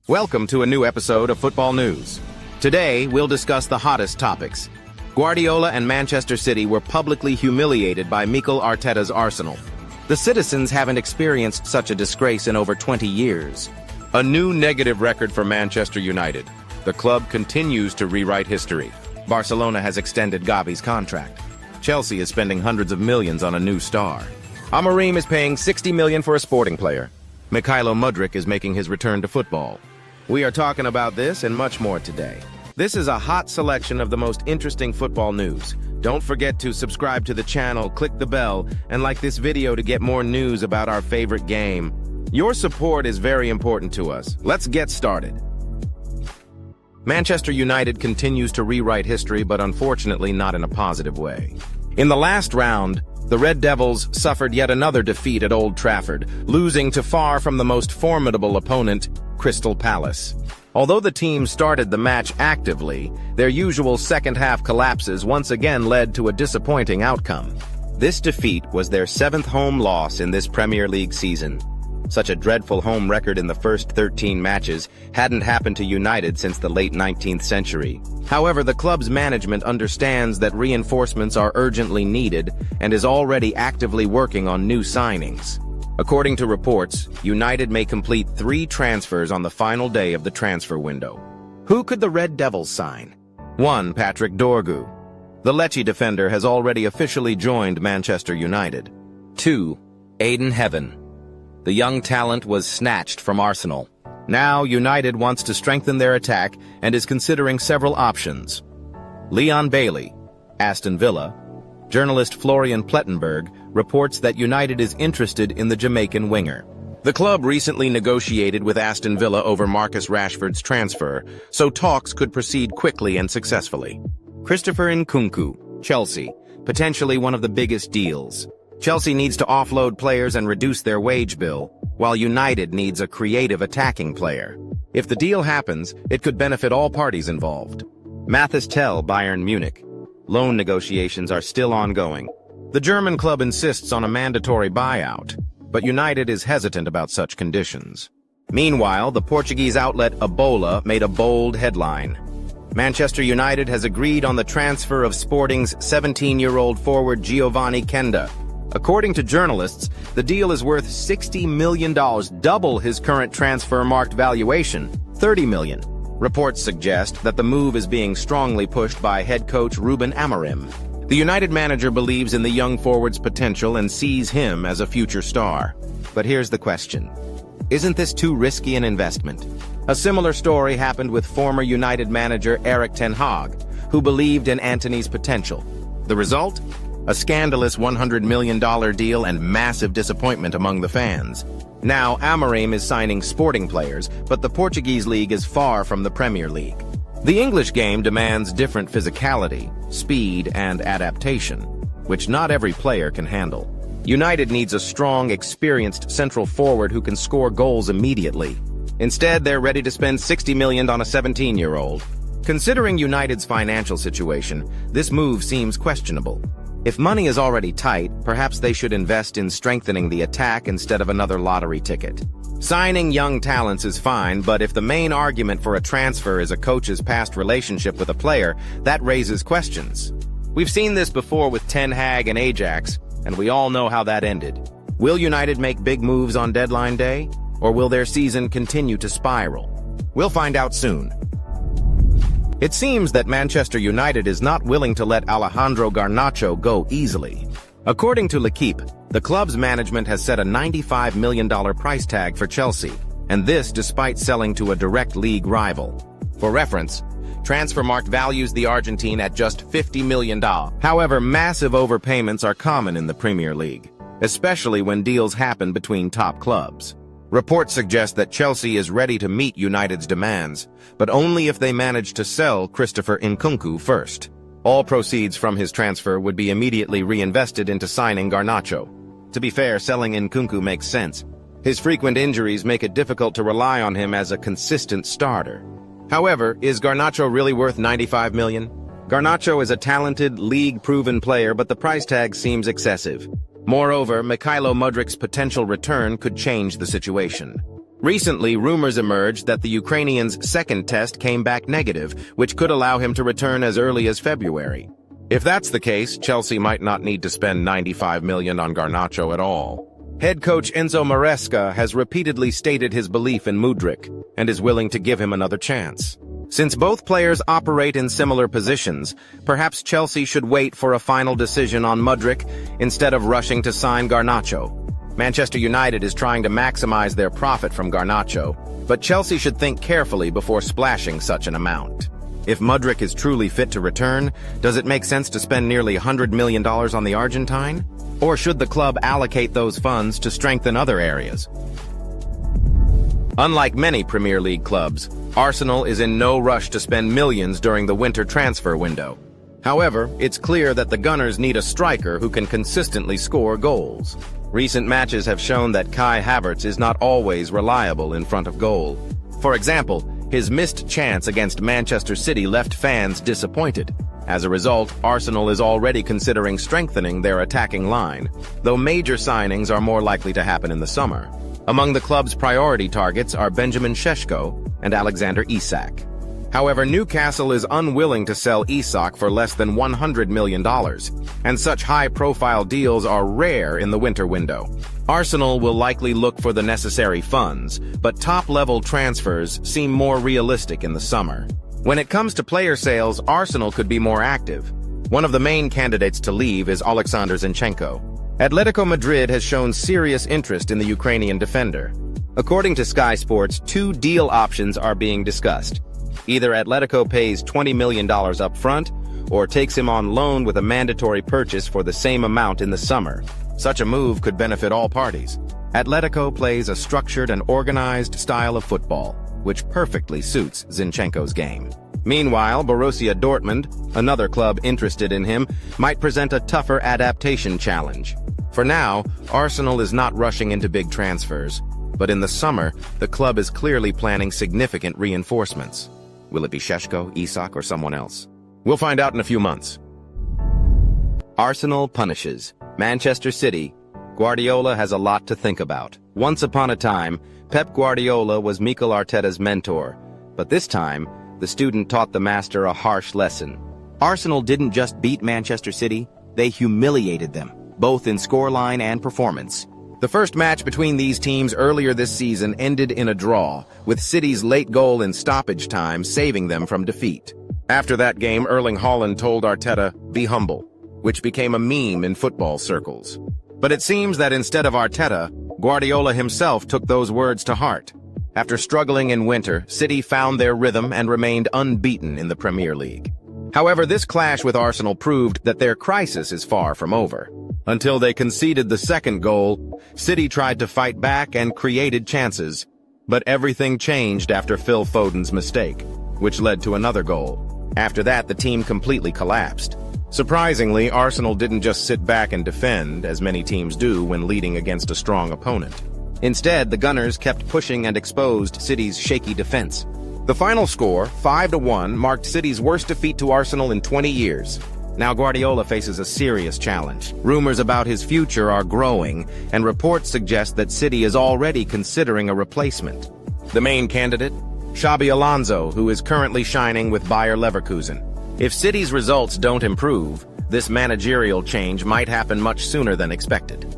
Welcome to a new episode of Football News. Today, we'll discuss the hottest topics. Guardiola and Manchester City were publicly humiliated by Mykhailo Arteta's Arsenal. The citizens haven't experienced such a disgrace in over 20 years. A new negative record for Manchester United. The club continues to rewrite history. Barcelona has extended Gavi's contract. Chelsea is spending hundreds of millions on a new star. Amorim is paying $60 million for a sporting player. Mykhailo Mudryk is making his return to football. We are talking about this and much more today. This is a hot selection of the most interesting football news. Don't forget to subscribe to the channel, click the bell, and like this video to get more news about our favorite game. Your support is very important to us. Let's get started. Manchester United continues to rewrite history, but unfortunately not in a positive way. In the last round, the Red Devils suffered yet another defeat at Old Trafford, losing to far from the most formidable opponent, Crystal Palace. Although the team started the match actively, their usual second-half collapses once again led to a disappointing outcome. This defeat was their 7th home loss in this Premier League season. Such a dreadful home record in the first 13 matches hadn't happened to United since the late 19th century. However, the club's management understands that reinforcements are urgently needed and is already actively working on new signings. According to reports, United may complete 3 transfers on the final day of the transfer window. Who could the Red Devils sign? 1. Patrick Dorgu. The Lecce defender has already officially joined Manchester United. 2. Aiden Heaven. The young talent was snatched from Arsenal. Now, United wants to strengthen their attack and is considering several options. Leon Bailey, Aston Villa. Journalist Florian Plettenberg reports that United is interested in the Jamaican winger. The club recently negotiated with Aston Villa over Marcus Rashford's transfer, so talks could proceed quickly and successfully. Christopher Nkunku, Chelsea, potentially one of the biggest deals. Chelsea needs to offload players and reduce their wage bill, while United needs a creative attacking player. If the deal happens, it could benefit all parties involved. Mathis Tel, Bayern Munich. Loan negotiations are still ongoing. The German club insists on a mandatory buyout, but United is hesitant about such conditions. Meanwhile, the Portuguese outlet Ebola made a bold headline. Manchester United has agreed on the transfer of Sporting's 17-year-old forward Giovanni Kenda. According to journalists, the deal is worth $60 million, double his current transfer-marked valuation, $30 million. Reports suggest that the move is being strongly pushed by head coach Ruben Amorim. The United manager believes in the young forward's potential and sees him as a future star. But here's the question. Isn't this too risky an investment? A similar story happened with former United manager Erik ten Hag, who believed in Antony's potential. The result? A scandalous $100 million deal and massive disappointment among the fans. Now, Amorim is signing sporting players, but the Portuguese league is far from the Premier League. The English game demands different physicality, speed, and adaptation, which not every player can handle. United needs a strong, experienced central forward who can score goals immediately. Instead, they're ready to spend $60 million on a 17-year-old. Considering United's financial situation, this move seems questionable. If money is already tight, perhaps they should invest in strengthening the attack instead of another lottery ticket. Signing young talents is fine, but if the main argument for a transfer is a coach's past relationship with a player, that raises questions. We've seen this before with Ten Hag and Ajax, and we all know how that ended. Will United make big moves on deadline day, or will their season continue to spiral? We'll find out soon. It seems that Manchester United is not willing to let Alejandro Garnacho go easily. According to L'Equipe, the club's management has set a $95 million price tag for Chelsea, and this despite selling to a direct league rival. For reference, Transfermarkt values the Argentine at just $50 million. However, massive overpayments are common in the Premier League, especially when deals happen between top clubs. Reports suggest that Chelsea is ready to meet United's demands, but only if they manage to sell Christopher Nkunku first. All proceeds from his transfer would be immediately reinvested into signing Garnacho. To be fair, selling Nkunku makes sense. His frequent injuries make it difficult to rely on him as a consistent starter. However, is Garnacho really worth $95 million? Garnacho is a talented, league-proven player, but the price tag seems excessive. Moreover, Mykhailo Mudryk's potential return could change the situation. Recently, rumors emerged that the Ukrainian's second test came back negative, which could allow him to return as early as February. If that's the case, Chelsea might not need to spend $95 million on Garnacho at all. Head coach Enzo Maresca has repeatedly stated his belief in Mudryk and is willing to give him another chance. Since both players operate in similar positions, perhaps Chelsea should wait for a final decision on Mudryk instead of rushing to sign Garnacho. Manchester United is trying to maximize their profit from Garnacho, but Chelsea should think carefully before splashing such an amount. If Mudryk is truly fit to return, does it make sense to spend nearly $100 million on the Argentine? Or should the club allocate those funds to strengthen other areas? Unlike many Premier League clubs, Arsenal is in no rush to spend millions during the winter transfer window. However, it's clear that the Gunners need a striker who can consistently score goals. Recent matches have shown that Kai Havertz is not always reliable in front of goal. For example, his missed chance against Manchester City left fans disappointed. As a result, Arsenal is already considering strengthening their attacking line, though major signings are more likely to happen in the summer. Among the club's priority targets are Benjamin Šeško and Alexander Isak. However, Newcastle is unwilling to sell Isak for less than $100 million, and such high-profile deals are rare in the winter window. Arsenal will likely look for the necessary funds, but top-level transfers seem more realistic in the summer. When it comes to player sales, Arsenal could be more active. One of the main candidates to leave is Alexander Zinchenko. Atletico Madrid has shown serious interest in the Ukrainian defender. According to Sky Sports, 2 deal options are being discussed. Either Atletico pays $20 million up front, or takes him on loan with a mandatory purchase for the same amount in the summer. Such a move could benefit all parties. Atletico plays a structured and organized style of football, which perfectly suits Zinchenko's game. Meanwhile, Borussia Dortmund, another club interested in him, might present a tougher adaptation challenge. For now, Arsenal is not rushing into big transfers, but in the summer, the club is clearly planning significant reinforcements. Will it be Šeško, Isak, or someone else? We'll find out in a few months. Arsenal punishes Manchester City. Guardiola has a lot to think about. Once upon a time, Pep Guardiola was Mikel Arteta's mentor, but this time, the student taught the master a harsh lesson. Arsenal didn't just beat Manchester City, they humiliated them, both in scoreline and performance. The first match between these teams earlier this season ended in a draw, with City's late goal in stoppage time saving them from defeat. After that game, Erling Haaland told Arteta, "Be humble," which became a meme in football circles. But it seems that instead of Arteta, Guardiola himself took those words to heart. After struggling in winter, City found their rhythm and remained unbeaten in the Premier League. However, this clash with Arsenal proved that their crisis is far from over. Until they conceded the second goal, City tried to fight back and created chances. But everything changed after Phil Foden's mistake, which led to another goal. After that, the team completely collapsed. Surprisingly, Arsenal didn't just sit back and defend, as many teams do when leading against a strong opponent. Instead, the Gunners kept pushing and exposed City's shaky defense. The final score, 5-1, marked City's worst defeat to Arsenal in 20 years. Now Guardiola faces a serious challenge. Rumors about his future are growing, and reports suggest that City is already considering a replacement. The main candidate? Xabi Alonso, who is currently shining with Bayer Leverkusen. If City's results don't improve, this managerial change might happen much sooner than expected.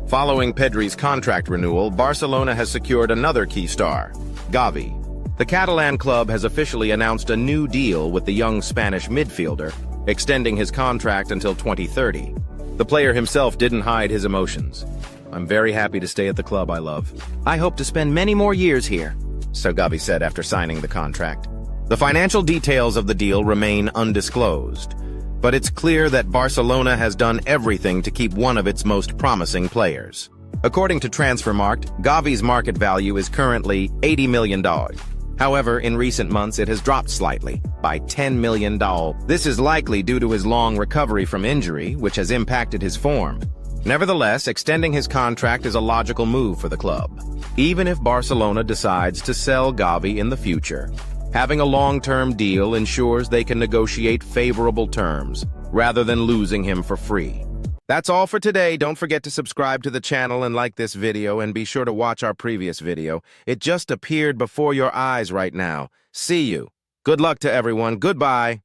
Following Pedri's contract renewal, Barcelona has secured another key star, Gavi. The Catalan club has officially announced a new deal with the young Spanish midfielder, extending his contract until 2030. The player himself didn't hide his emotions. "I'm very happy to stay at the club I love. I hope to spend many more years here," so Gavi said after signing the contract. The financial details of the deal remain undisclosed, but it's clear that Barcelona has done everything to keep one of its most promising players. According to Transfermarkt, Gavi's market value is currently $80 million. However, in recent months it has dropped slightly, by $10 million. This is likely due to his long recovery from injury, which has impacted his form. Nevertheless, extending his contract is a logical move for the club, even if Barcelona decides to sell Gavi in the future. Having a long-term deal ensures they can negotiate favorable terms, rather than losing him for free. That's all for today. Don't forget to subscribe to the channel and like this video, and be sure to watch our previous video. It just appeared before your eyes right now. See you. Good luck to everyone. Goodbye.